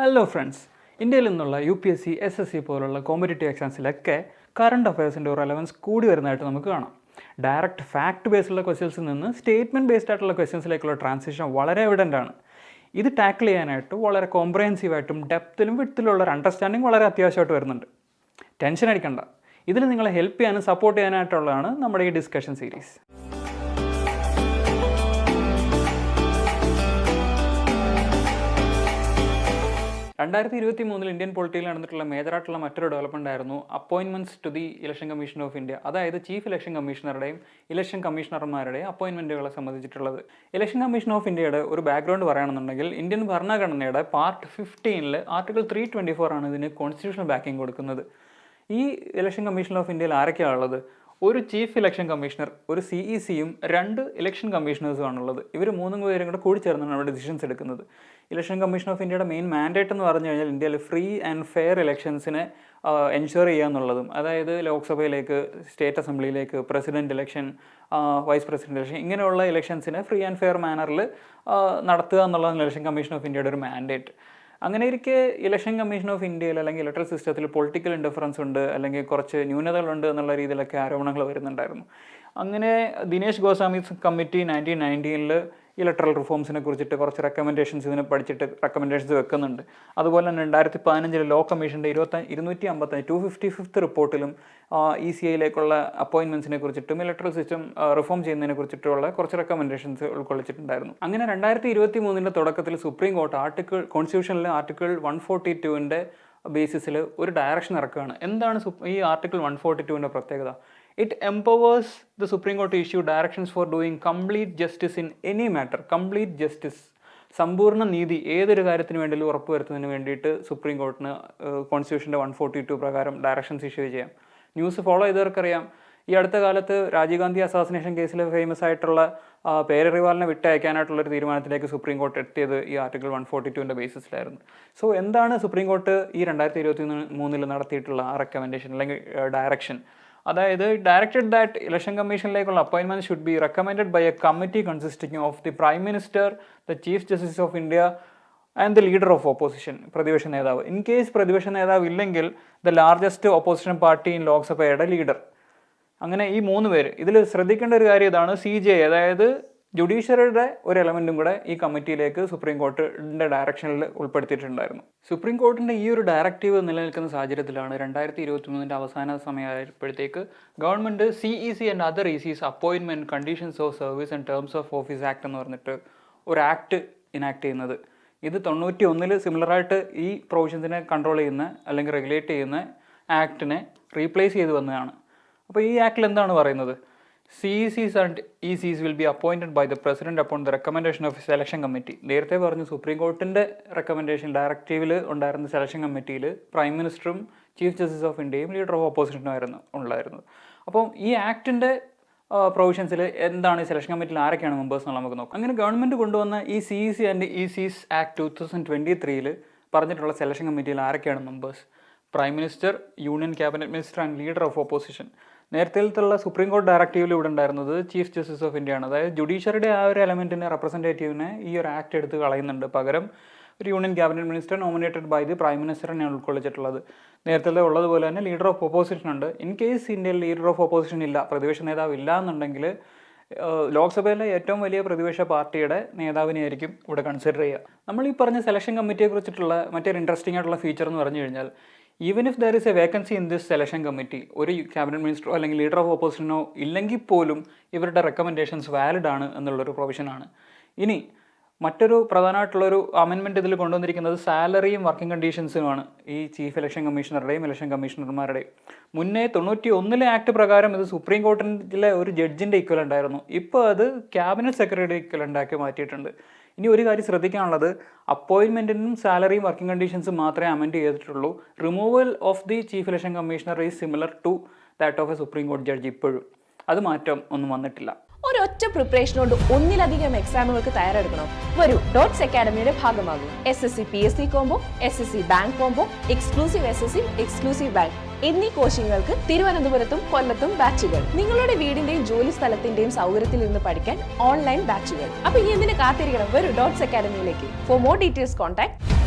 Hello friends, ഇന്ത്യയിൽ നിന്നുള്ള UPSC, SSC പോലുള്ള കോമ്പറ്റേറ്റീവ് എക്സാംസിലൊക്കെ കറണ്ട് അഫയേഴ്സിൻ്റെ ഒരു റെലവൻസ് കൂടി വരുന്നതായിട്ട് നമുക്ക് കാണാം. ഡയറക്റ്റ് ഫാക്ട് ബേസ്ഡുള്ള ക്വസ്റ്റ്യൻസിൽ നിന്ന് സ്റ്റേറ്റ്മെൻറ്റ് ബേസ്ഡ് ആയിട്ടുള്ള ക്വസ്റ്റ്യൻസിലേക്കുള്ള ട്രാൻസിഷൻ വളരെ എവിഡൻ്റ് ആണ്. ഇത് ടാക്കിൾ ചെയ്യാനായിട്ട് വളരെ കോംപ്രഹെൻസീവായിട്ടും ഡെപ്തിലും വിഡ്ത്തിലുള്ള ഒരു അണ്ടർസ്റ്റാൻഡിങ് വളരെ അത്യാവശ്യമായിട്ട് വരുന്നുണ്ട്. ടെൻഷൻ അടിക്കണ്ട, ഇതിൽ നിങ്ങളെ ഹെൽപ്പ് ചെയ്യാനും സപ്പോർട്ട് ചെയ്യാനായിട്ടുള്ളതാണ് നമ്മുടെ ഈ ഡിസ്കഷൻ സീരീസ്. 2023 ഇന്ത്യൻ പൊളിറ്റിയിൽ നടന്നിട്ടുള്ള മേജറായിട്ടുള്ള മറ്റൊരു ഡെവലപ്മെൻ്റ് ആയിരുന്നു appointments to the election commission of India. അതായത് ചീഫ് ഇലക്ഷൻ കമ്മീഷണറുടെയും ഇലക്ഷൻ കമ്മീഷണർമാരുടെയും അപ്പോയിൻമെൻറ്റുകളെ സംബന്ധിച്ചിട്ടുള്ളത്. ഇലക്ഷൻ കമ്മീഷൻ ഓഫ് ഇന്ത്യയുടെ ഒരു ബാക്ക്ഗ്രൗണ്ട് പറയുകയാണെന്നുണ്ടെങ്കിൽ ഇന്ത്യൻ ഭരണഘടനയുടെ പാർട്ട് 15 ആർട്ടിക്കിൾ 324 ആണ് ഇതിന് കോൺസ്റ്റിറ്റ്യൂഷണൽ ബാക്കിംഗ് കൊടുക്കുന്നത്. ഈ ഇലക്ഷൻ കമ്മീഷൻ ഓഫ് ഇന്ത്യയിൽ ആരൊക്കെയാണ് ഉള്ളത്? ഒരു ചീഫ് ഇലക്ഷൻ കമ്മീഷണർ, ഒരു CECയും 2 ഇലക്ഷൻ കമ്മീഷണേഴ്സും ആണുള്ളത്. ഇവർ 3 പേരും കൂടി ചേർന്നാണ് അവിടെ ഡിസിഷൻസ് എടുക്കുന്നത്. ഇലക്ഷൻ കമ്മീഷൻ ഓഫ് ഇന്ത്യയുടെ മെയിൻ മാൻഡേറ്റ് എന്ന് പറഞ്ഞു കഴിഞ്ഞാൽ ഇന്ത്യയിൽ ഫ്രീ ആൻഡ് ഫെയർ ഇലക്ഷൻസിനെ എൻഷുർ ചെയ്യുക എന്നുള്ളതും, അതായത് ലോക്സഭയിലേക്ക്, സ്റ്റേറ്റ് അസംബ്ലിയിലേക്ക്, president election, vice president election, ഇങ്ങനെയുള്ള ഇലക്ഷൻസിനെ ഫ്രീ ആൻഡ് ഫെയർ മാനറിൽ നടത്തുക എന്നുള്ളതാണ് ഇലക്ഷൻ കമ്മീഷൻ ഓഫ് ഇന്ത്യയുടെ ഒരു മാൻഡേറ്റ്. അങ്ങനെ ഇരിക്കെ ഇലക്ഷൻ കമ്മീഷൻ ഓഫ് ഇന്ത്യയിൽ അല്ലെങ്കിൽ ഇലക്ട്രൽ സിസ്റ്റത്തിൽ പൊളിറ്റിക്കൽ ഇൻഡിഫറൻസ് ഉണ്ട്, അല്ലെങ്കിൽ കുറച്ച് ന്യൂനതകളുണ്ട് എന്നുള്ള രീതിയിലൊക്കെ ആരോപണങ്ങൾ വരുന്നുണ്ടായിരുന്നു. അങ്ങനെ ദിനേശ് ഗോസ്വാമി കമ്മിറ്റി 1919 ഇലക്ട്രൽ റിഫോംസിനെ കുറിച്ചിട്ട് കുറച്ച് റെക്കമെൻഡേഷൻസ് ഇതിനെ പഠിച്ചിട്ട് റെക്കമെൻഡേഷൻസ് വെക്കുന്നുണ്ട്. അതുപോലെ തന്നെ 2015 ലോ കമ്മീഷൻ്റെ 255 റിപ്പോർട്ടിലും ECIയിലേക്കുള്ള അപ്പോയിൻമെൻറ്റ്സിനെ കുറിച്ചിട്ടും ഇലക്ട്രൽ സിസ്റ്റം റിഫോം ചെയ്യുന്നതിനെ കുറിച്ചിട്ടുള്ള കുറച്ച് റെക്കമെൻഡേഷൻസ് ഉൾക്കൊള്ളിച്ചിട്ടുണ്ടായിരുന്നു. അങ്ങനെ 2023 തുടക്കത്തിൽ സുപ്രീം കോർട്ട് കോൺസ്റ്റിറ്റ്യൂഷനിലെ ആർട്ടിക്കിൾ 142 ബേസിസിൽ ഒരു ഡയറക്ഷൻ ഇറക്കുകയാണ്. എന്താണ് ഈ ആർട്ടിക്കിൾ 142 പ്രത്യേകത? It empowers the Supreme Court to issue directions for doing complete justice in any matter. Complete justice, സമ്പൂർണ്ണ നീതി ഏതൊരു കാര്യത്തിന് വേണ്ടിയും ഉറപ്പുവരുത്തുന്നതിന് വേണ്ടിയിട്ട് സുപ്രീം കോർട്ടിന് കോൺസ്റ്റിറ്റ്യൂഷൻ്റെ 142 പ്രകാരം ഡയറക്ഷൻസ് ഇഷ്യൂ ചെയ്യാം. ന്യൂസ് ഫോളോ ചെയ്തവർക്കറിയാം, ഈ അടുത്ത കാലത്ത് രാജീവ് ഗാന്ധി അസാസിനേഷൻ കേസിൽ ഫേമസ് ആയിട്ടുള്ള പേരറിവാളിനെ വിട്ടയക്കാനായിട്ടുള്ളൊരു തീരുമാനത്തിലേക്ക് സുപ്രീം കോർട്ട് എത്തിയത് ഈ ആർട്ടിക്കിൾ 142 ബേസിസിലായിരുന്നു. സോ എന്താണ് സുപ്രീം കോർട്ട് ഈ 2023 നടത്തിയിട്ടുള്ള ആ റെക്കമെൻഡേഷൻ അല്ലെങ്കിൽ ഡയറക്ഷൻ? അതായത് ഡയറക്റ്റഡ് ദാറ്റ് ഇലക്ഷൻ കമ്മീഷനിലേക്കുള്ള appointment should be recommended by a committee consisting of the prime minister, the chief justice of India and the leader of opposition, പ്രതിപക്ഷ നേതാവ്. ഇൻ കേസ് പ്രതിപക്ഷ നേതാവ് ഇല്ലെങ്കിൽ the largest opposition party in ലോക്സഭയുടെ leader. അങ്ങനെ ഈ 3 പേര്. ഇതിൽ ശ്രദ്ധിക്കേണ്ട ഒരു കാര്യം ഇതാണ്, CJI അതായത് ജുഡീഷ്യറിയുടെ ഒരു എലമെൻറ്റും കൂടെ ഈ കമ്മിറ്റിയിലേക്ക് സുപ്രീം കോർട്ടിൻ്റെ ഡയറക്ഷനിൽ ഉൾപ്പെടുത്തിയിട്ടുണ്ടായിരുന്നു. സുപ്രീം കോർട്ടിൻ്റെ ഈ ഒരു ഡയറക്റ്റീവ് നിലനിൽക്കുന്ന സാഹചര്യത്തിലാണ് 2023 അവസാന സമയമായപ്പോഴത്തേക്ക് government CEC and other ECs appointment conditions of service and terms of office act എന്ന് പറഞ്ഞിട്ട് ഒരു ആക്ട് ഇനാക്ട് ചെയ്യുന്നത്. ഇത് 91 സിമിലറായിട്ട് ഈ പ്രൊവിഷൻസിനെ കൺട്രോൾ ചെയ്യുന്ന അല്ലെങ്കിൽ റെഗുലേറ്റ് ചെയ്യുന്ന ആക്ടിനെ റീപ്ലേസ് ചെയ്ത് വന്നതാണ്. അപ്പോൾ ഈ ആക്ടിൽ എന്താണ് പറയുന്നത്? CECs and ECs will be appointed by the President upon the recommendation of selection committee. നേരത്തെ പറഞ്ഞു സുപ്രീം കോർട്ടിൻ്റെ റെക്കമെൻഡേഷൻ ഡയറക്റ്റീവിൽ ഉണ്ടായിരുന്ന സെലക്ഷൻ കമ്മിറ്റിയിൽ പ്രൈം മിനിസ്റ്ററും ചീഫ് ജസ്റ്റിസ് ഓഫ് ഇന്ത്യയും ലീഡർ ഓഫ് ഓപ്പോസിഷനും ഉണ്ടായിരുന്നത്. അപ്പം ഈ ആക്ടിൻ്റെ പ്രൊവിഷൻസിൽ എന്താണ് ഈ സെലക്ഷൻ കമ്മിറ്റിയിൽ ആരൊക്കെയാണ് മെമ്പേഴ്സ് എന്നുള്ള നമുക്ക് നോക്കാം. അങ്ങനെ ഗവൺമെൻറ് കൊണ്ടുവന്ന ഈ CEC ആൻഡ് ECs ആക്ട് 2023 പറഞ്ഞിട്ടുള്ള സെലക്ഷൻ കമ്മിറ്റിയിൽ ആരൊക്കെയാണ് മെമ്പേഴ്സ്? Prime minister, union cabinet minister and leader of opposition. നേരത്തേത്തുള്ള സുപ്രീം കോർട്ട് ഡയറക്റ്റീവിൽ ഇവിടെ ഉണ്ടായിരുന്നത് ചീഫ് ജസ്റ്റിസ് ഓഫ് ഇന്ത്യ ആണ്. അതായത് ജുഡീഷ്യറിയുടെ ആ ഒരു എലമെൻറ്റിനെ, റെപ്രസെൻറ്റേറ്റീവിനെ ഈ ഒരു ആക്ട് എടുത്ത് കളയുന്നുണ്ട്. പകരം ഒരു union cabinet minister nominated by the prime മിനിസ്റ്ററിനെയാണ് ഉൾക്കൊള്ളിച്ചിട്ടുള്ളത്. നേരത്തെ ഉള്ളതുപോലെ തന്നെ ലീഡർ ഓഫ് ഓപ്പോസിഷൻ ഉണ്ട്. ഇൻ കേസ് ഇന്ത്യയിൽ ലീഡർ ഓഫ് ഓപ്പോസിഷൻ ഇല്ല, പ്രതിപക്ഷ നേതാവ് ഇല്ല എന്നുണ്ടെങ്കിൽ ലോക്സഭയിലെ ഏറ്റവും വലിയ പ്രതിപക്ഷ പാർട്ടിയുടെ നേതാവിനെയായിരിക്കും ഇവിടെ കൺസിഡർ ചെയ്യുക. നമ്മൾ ഈ പറഞ്ഞ സെലക്ഷൻ കമ്മിറ്റിയെ കുറിച്ചിട്ടുള്ള മറ്റൊരു ഇൻട്രസ്റ്റിംഗ് ആയിട്ടുള്ള ഫീച്ചർ എന്ന് പറഞ്ഞു കഴിഞ്ഞാൽ, even if there is A vacancy in this selection committee, ഒരു ക്യാബിനറ്റ് മിനിസ്റ്ററോ അല്ലെങ്കിൽ ലീഡർ ഓഫ് ഓപ്പോസിഷനോ ഇല്ലെങ്കിൽ പോലും ഇവരുടെ റെക്കമെൻഡേഷൻസ് വാലിഡ് ആണ് എന്നുള്ളൊരു പ്രൊവിഷനാണ്. ഇനി മറ്റൊരു പ്രധാനമായിട്ടുള്ളൊരു അമെൻമെൻറ്റ് ഇതിൽ കൊണ്ടുവന്നിരിക്കുന്നത് സാലറിയും വർക്കിംഗ് കണ്ടീഷൻസുമാണ് ഈ ചീഫ് ഇലക്ഷൻ കമ്മീഷണറുടെയും ഇലക്ഷൻ കമ്മീഷണർമാരുടെയും. മുന്നേ 91 ആക്ട് പ്രകാരം ഇത് സുപ്രീം കോർട്ടിലെ ഒരു ജഡ്ജിൻ്റെ ഇക്വലൻ്റ് ആയിരുന്നു. ഇപ്പോൾ അത് ക്യാബിനറ്റ് സെക്രട്ടറിയുടെ ഇക്വലൻ്റ് ആക്കി മാറ്റിയിട്ടുണ്ട്. ഇനി ഒരു കാര്യം ശ്രദ്ധിക്കാനുള്ളത്, അപ്പോയിൻമെൻറ്റിനും സാലറിയും വർക്കിംഗ് കണ്ടീഷൻസും മാത്രമേ അമെൻഡ് ചെയ്തിട്ടുള്ളൂ. Removal of the chief election commissioner is similar to that of a supreme കോടതി ജഡ്ജ്. ഇപ്പോഴും അത് മാറ്റം ഒന്നും വന്നിട്ടില്ല. ഒരൊറ്റ പ്രിപ്പറേഷൻ കൊണ്ട് ഒന്നിലധികം എക്സാമുകൾക്ക് തയ്യാറെടുക്കണം. വരൂ ഡോട്ട്സ് അക്കാഡമിയുടെ ഭാഗമാകും. SSC PSC combo, SSC bank combo, exclusive SSC, exclusive bank എന്നീ കോച്ചിങ്ങുകൾക്ക് തിരുവനന്തപുരത്തും കൊല്ലത്തും ബാച്ചുകൾ. നിങ്ങളുടെ വീടിന്റെയും ജോലി സ്ഥലത്തിന്റെയും സൗകര്യത്തിൽ നിന്ന് പഠിക്കാൻ ഓൺലൈൻ ബാച്ചുകൾ. അപ്പൊ ഇനി എന്തിനു കാത്തിരിക്കണം? വരൂ ഡോട്ട്സ് അക്കാഡമിയിലേക്ക്. For more details contact